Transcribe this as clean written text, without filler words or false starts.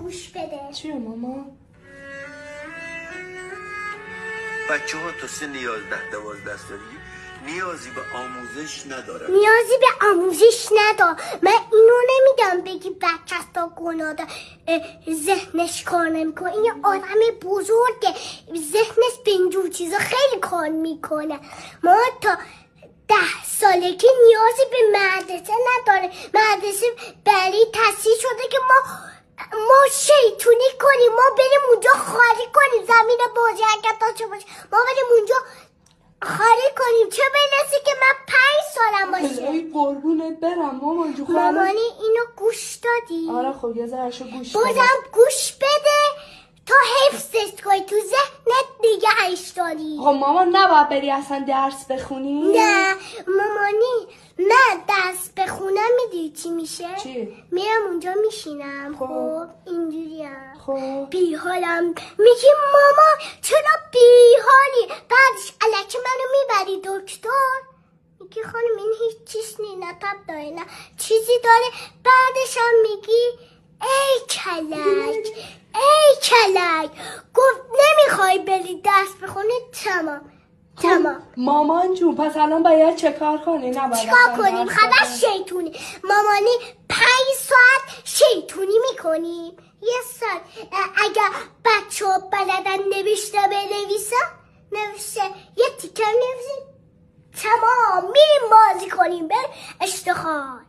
گوش بده. چیه ماما؟ بچه ها تا سن 11-12 سالگی نیازی به آموزش ندارن. نیازی به آموزش ندار. من اینو نمیگم بگی بچه تا گناه ذهنش کار نمیکنه. این یه آدم بزرگه، ذهنش به اینجور چیزا خیلی کار میکنه. ما تا 10 سالگی نیازی به مدرسه نداره. مدرسه برای تصحیح شده که ما شیطونی کنیم، ما بریم اونجا خالی کنیم، زمین بازی اگر داشته باشه ما بریم اونجا خالی کنیم. چه برسه که من 5 سالم باشه. ای قربونت برم مامان جو. مامانی اینو گوش دادی؟ آره خب یه ذرهشو گوش بده. بازم گوش بده تا حفظش کنی، تو ذهنت نگهش داری. خب مامان نباید بری اصلا درس بخونی؟ نه مامانی، من درس بخونم میدونی چی میشه؟ چی؟ میرم اونجا میشینم. خب اینجوریم. خب بیحالم. میگی ماما چرا بیحالی؟ بعدش الکی منو میبری دکتر. میگی خانم این هیچ چیز نی، نه تب داره نه چیزی داره. بعدش هم میگی ای کلک ای کلک، گفت نمیخوای بری درس بخونی. تمام. مامان جون پس الان باید چه کار کنی؟ چیکار کنیم؟ خبر شیطونی. مامانی 5 ساعت شیطونی میکنیم. یه ساعت اگر بچه ها بلدن نوشته نوشته یه تیکر نویسیم. تمام میریم بازی کنیم. بر اشتخار